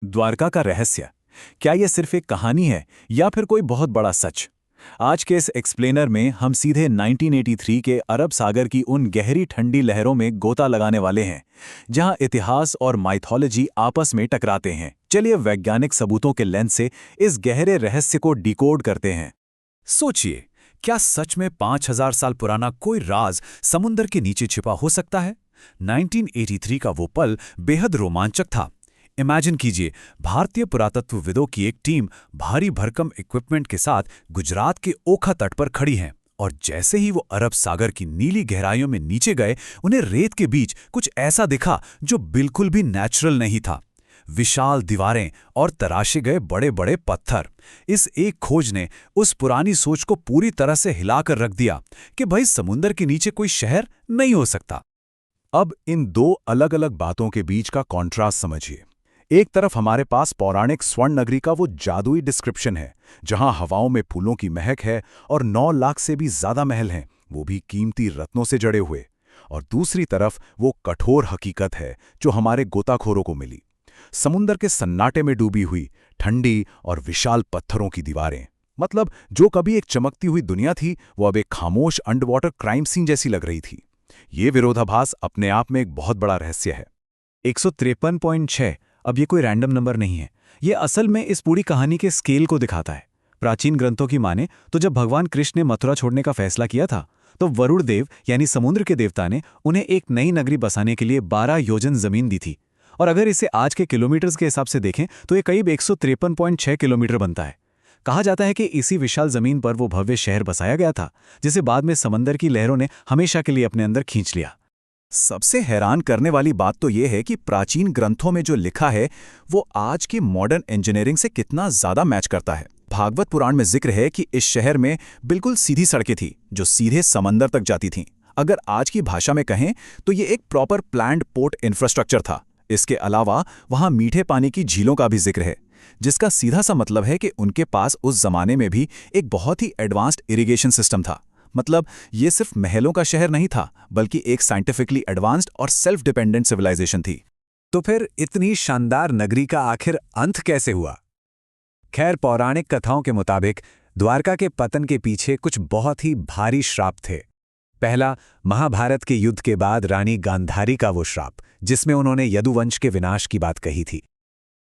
द्वारका का रहस्य, क्या यह सिर्फ एक कहानी है या फिर कोई बहुत बड़ा सच? आज के इस एक्सप्लेनर में हम सीधे 1983 के अरब सागर की उन गहरी ठंडी लहरों में गोता लगाने वाले हैं जहां इतिहास और माइथोलॉजी आपस में टकराते हैं। चलिए वैज्ञानिक सबूतों के लेंस से इस गहरे रहस्य को डिकोड करते हैं। सोचिए, क्या सच में 5000 साल पुराना कोई राज समुद्र के नीचे छिपा हो सकता है? 1983 का वो पल बेहद रोमांचक था। इमेजिन कीजिए, भारतीय पुरातत्वविदों की एक टीम भारी भरकम इक्विपमेंट के साथ गुजरात के ओखा तट पर खड़ी है और जैसे ही वो अरब सागर की नीली गहराइयों में नीचे गए, उन्हें रेत के बीच कुछ ऐसा दिखा जो बिल्कुल भी नेचुरल नहीं था। विशाल दीवारें और तराशे गए बड़े बड़े पत्थर। इस एक खोज ने उस पुरानी सोच को पूरी तरह से हिलाकर रख दिया कि भाई समुद्र के नीचे कोई शहर नहीं हो सकता। अब इन दो अलग अलग बातों के बीच का कॉन्ट्रास्ट समझिए। एक तरफ हमारे पास पौराणिक स्वर्ण नगरी का वो जादुई डिस्क्रिप्शन है जहां हवाओं में फूलों की महक है और 9 लाख से भी ज्यादा महल हैं, वो भी कीमती रत्नों से जड़े हुए। और दूसरी तरफ वो कठोर हकीकत है जो हमारे गोताखोरों को मिली। समुद्र के सन्नाटे में डूबी हुई ठंडी और विशाल पत्थरों की दीवारें। मतलब जो कभी एक चमकती हुई दुनिया थी, वो अब एक खामोश अंडरवाटर क्राइम सीन जैसी लग रही थी। ये विरोधाभास अपने आप में एक बहुत बड़ा रहस्य है। 153.6 अब ये कोई रैंडम नंबर नहीं है। ये असल में इस पूरी कहानी के स्केल को दिखाता है। प्राचीन ग्रंथों की माने तो जब भगवान कृष्ण ने मथुरा छोड़ने का फैसला किया था, तो वरुण देव यानी समुद्र के देवता ने उन्हें एक नई नगरी बसाने के लिए 12 योजन जमीन दी थी। और अगर इसे आज के किलोमीटर्स के हिसाब से देखें तो ये करीब 153.6 किलोमीटर बनता है। कहा जाता है कि इसी विशाल जमीन पर वो भव्य शहर बसाया गया था, जिसे बाद में समंदर की लहरों ने हमेशा के लिए अपने अंदर खींच लिया। सबसे हैरान करने वाली बात तो यह है कि प्राचीन ग्रंथों में जो लिखा है वो आज की मॉडर्न इंजीनियरिंग से कितना ज्यादा मैच करता है। भागवत पुराण में जिक्र है कि इस शहर में बिल्कुल सीधी सड़कें थी जो सीधे समंदर तक जाती थीं। अगर आज की भाषा में कहें तो ये एक प्रॉपर प्लान्ड पोर्ट इंफ्रास्ट्रक्चर था। इसके अलावा वहां मीठे पानी की झीलों का भी जिक्र है, जिसका सीधा सा मतलब है कि उनके पास उस जमाने में भी एक बहुत ही एडवांस्ड इरिगेशन सिस्टम था। मतलब ये सिर्फ महलों का शहर नहीं था, बल्कि एक साइंटिफिकली एडवांस्ड और सेल्फ डिपेंडेंट सिविलाइजेशन थी। तो फिर इतनी शानदार नगरी का आखिर अंत कैसे हुआ? खैर, पौराणिक कथाओं के मुताबिक द्वारका के पतन के पीछे कुछ बहुत ही भारी श्राप थे। पहला, महाभारत के युद्ध के बाद रानी गांधारी का वो श्राप जिसमें उन्होंने यदुवंश के विनाश की बात कही थी।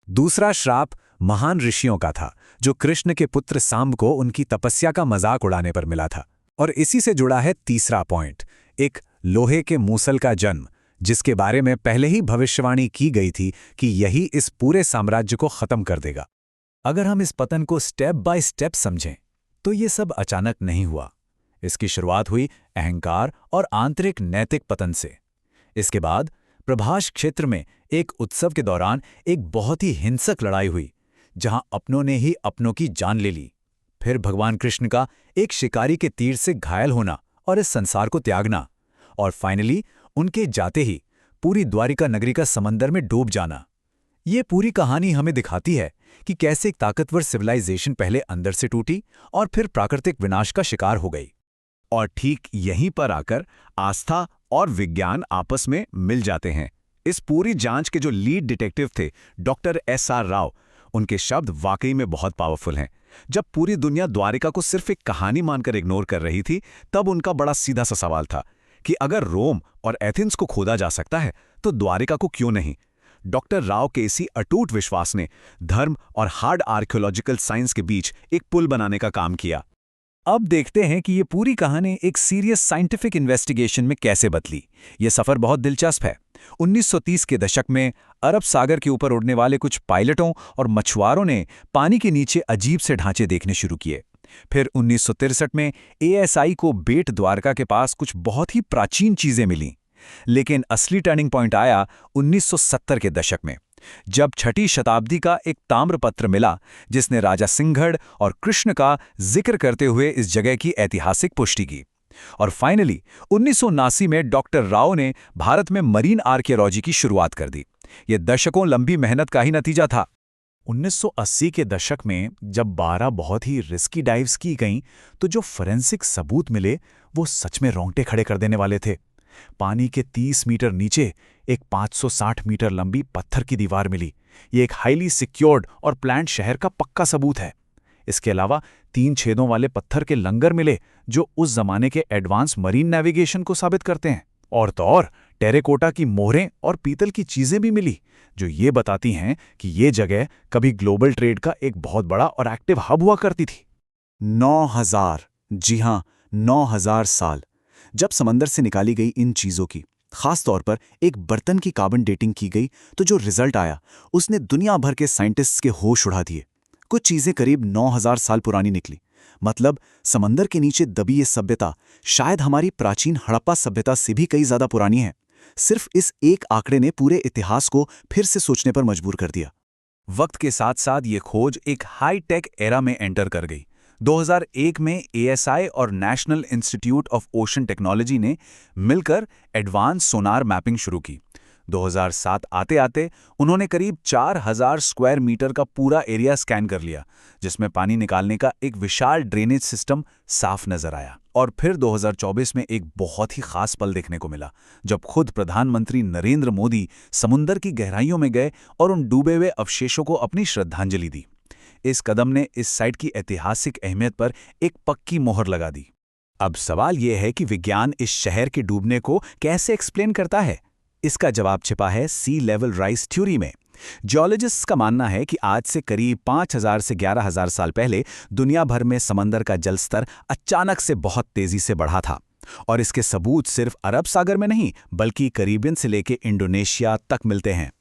दूसरा श्राप महान ऋषियों का था, जो कृष्ण के पुत्र सांब को उनकी तपस्या का मजाक उड़ाने पर मिला था। और इसी से जुड़ा है तीसरा पॉइंट, एक लोहे के मूसल का जन्म, जिसके बारे में पहले ही भविष्यवाणी की गई थी कि यही इस पूरे साम्राज्य को खत्म कर देगा। अगर हम इस पतन को स्टेप बाय स्टेप समझें तो ये सब अचानक नहीं हुआ। इसकी शुरुआत हुई अहंकार और आंतरिक नैतिक पतन से। इसके बाद प्रभास क्षेत्र में एक उत्सव के दौरान एक बहुत ही हिंसक लड़ाई हुई जहां अपनों ने ही अपनों की जान ले ली। फिर भगवान कृष्ण का एक शिकारी के तीर से घायल होना और इस संसार को त्यागना। और फाइनली उनके जाते ही पूरी द्वारिका नगरी का समंदर में डूब जाना। ये पूरी कहानी हमें दिखाती है कि कैसे एक ताकतवर सिविलाइजेशन पहले अंदर से टूटी और फिर प्राकृतिक विनाश का शिकार हो गई। और ठीक यहीं पर आकर आस्था और विज्ञान आपस में मिल जाते हैं। इस पूरी जांच के जो लीड डिटेक्टिव थे, डॉक्टर SR राव, उनके शब्द वाकई में बहुत पावरफुल हैं। जब पूरी दुनिया द्वारिका को सिर्फ एक कहानी मानकर इग्नोर कर रही थी, तब उनका बड़ा सीधा सा सवाल था कि अगर रोम और एथेंस को खोदा जा सकता है तो द्वारिका को क्यों नहीं? डॉक्टर राव के इसी अटूट विश्वास ने धर्म और हार्ड आर्कियोलॉजिकल साइंस के बीच एक पुल बनाने का काम किया। अब देखते हैं कि ये पूरी कहानी एक सीरियस साइंटिफिक इन्वेस्टिगेशन में कैसे बदली। ये सफर बहुत दिलचस्प है। 1930 के दशक में अरब सागर के ऊपर उड़ने वाले कुछ पायलटों और मछुआरों ने पानी के नीचे अजीब से ढांचे देखने शुरू किए। फिर 1963 में ASI को बेट द्वारका के पास कुछ बहुत ही प्राचीन चीजें मिलीं। लेकिन असली टर्निंग पॉइंट आया 1970 के दशक में, जब 6ठी शताब्दी का एक ताम्रपत्र मिला जिसने राजा सिंहगढ़ और कृष्ण का जिक्र करते हुए इस जगह की ऐतिहासिक पुष्टि की। और फाइनली 1979 में डॉक्टर राव ने भारत में मरीन आर्कियोलॉजी की शुरुआत कर दी। यह दशकों लंबी मेहनत का ही नतीजा था। 1980 के दशक में जब 12 बहुत ही रिस्की डाइव्स की गईं, तो जो फोरेंसिक सबूत मिले वो सच में रोंगटे खड़े कर देने वाले थे। पानी के 30 मीटर नीचे एक 560 मीटर लंबी पत्थर की दीवार मिली। ये एक हाईली सिक्योर्ड और प्लान्ड शहर का पक्का सबूत है। इसके अलावा 3 छेदों वाले पत्थर के लंगर मिले जो उस जमाने के एडवांस मरीन नेविगेशन को साबित करते हैं। और तो और टेरेकोटा की मोहरें और पीतल की चीजें भी मिली जो ये बताती हैं कि ये जगह कभी ग्लोबल ट्रेड का एक बहुत बड़ा और एक्टिव हब हुआ करती थी। 9000, जी हां, 9000 साल। जब समंदर से निकाली गई इन चीजों की, खास तौर पर एक बर्तन की कार्बन डेटिंग की गई, तो जो रिजल्ट आया उसने दुनिया भर के साइंटिस्ट्स के होश उड़ा दिए। कुछ चीजें करीब 9000 साल पुरानी निकली। मतलब समंदर के नीचे दबी ये सभ्यता शायद हमारी प्राचीन हड़प्पा सभ्यता से भी कई ज्यादा पुरानी है। सिर्फ इस एक आंकड़े ने पूरे इतिहास को फिर से सोचने पर मजबूर कर दिया। वक्त के साथ साथ ये खोज एक हाई टेक एरा में एंटर कर गई। 2001 में ASI और national institute of ocean technology ने मिलकर एडवांस सोनार मैपिंग शुरू की। 2007 आते आते उन्होंने करीब 4000 स्क्वायर मीटर का पूरा एरिया स्कैन कर लिया, जिसमें पानी निकालने का एक विशाल ड्रेनेज सिस्टम साफ नजर आया। और फिर 2024 में एक बहुत ही खास पल देखने को मिला, जब खुद प्रधानमंत्री नरेंद्र मोदी समुंदर की गहराइयों में गए और उन डूबे हुए अवशेषों को अपनी श्रद्धांजलि दी। इस कदम ने इस साइट की ऐतिहासिक अहमियत पर एक पक्की मोहर लगा दी। अब सवाल यह है कि विज्ञान इस शहर के डूबने को कैसे एक्सप्लेन करता है। इसका जवाब छिपा है सी लेवल राइज थ्योरी में। जियोलॉजिस्ट्स का मानना है कि आज से करीब 5000 से 11000 साल पहले दुनिया भर में समंदर का जल स्तर अचानक से बहुत तेजी से बढ़ा था। और इसके सबूत सिर्फ अरब सागर में नहीं बल्कि कैरिबियन से लेकर इंडोनेशिया तक मिलते हैं।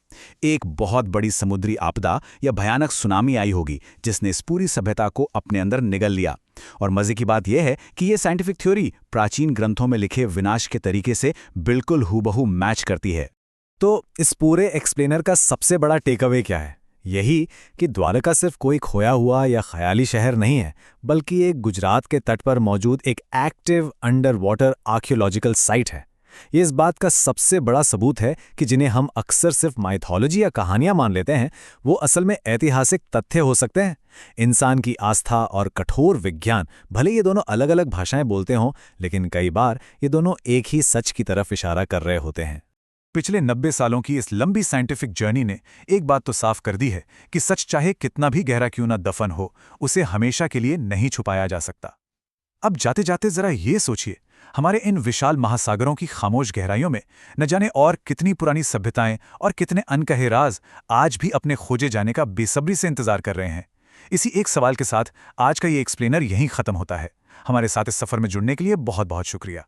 एक बहुत बड़ी समुद्री आपदा या भयानक सुनामी आई होगी जिसने इस पूरी सभ्यता को अपने अंदर निगल लिया। और मजे की बात यह है कि यह साइंटिफिक थ्योरी प्राचीन ग्रंथों में लिखे विनाश के तरीके से बिल्कुल हूबहू मैच करती है। तो इस पूरे एक्सप्लेनर का सबसे बड़ा टेकअवे क्या है? यही कि द्वारका सिर्फ कोई खोया हुआ या ख्याली शहर नहीं है, बल्कि एक गुजरात के तट पर मौजूद एक active under water archaeological site है। ये इस बात का सबसे बड़ा सबूत है कि जिन्हें हम अक्सर सिर्फ माइथोलॉजी या कहानियां मान लेते हैं, वो असल में ऐतिहासिक तथ्य हो सकते हैं। इंसान की आस्था और कठोर विज्ञान, भले ये दोनों अलग अलग भाषाएं बोलते हों, लेकिन कई बार ये दोनों एक ही सच की तरफ इशारा कर रहे होते हैं। पिछले 90 सालों की इस लंबी साइंटिफिक जर्नी ने एक बात तो साफ कर दी है कि सच चाहे कितना भी गहरा क्यों ना दफन हो, उसे हमेशा के लिए नहीं छुपाया जा सकता। अब जाते जाते जरा ये सोचिए, हमारे इन विशाल महासागरों की खामोश गहराइयों में न जाने और कितनी पुरानी सभ्यताएं और कितने अनकहे राज आज भी अपने खोजे जाने का बेसब्री से इंतजार कर रहे हैं। इसी एक सवाल के साथ आज का ये एक्सप्लेनर यहीं खत्म होता है। हमारे साथ इस सफर में जुड़ने के लिए बहुत बहुत शुक्रिया।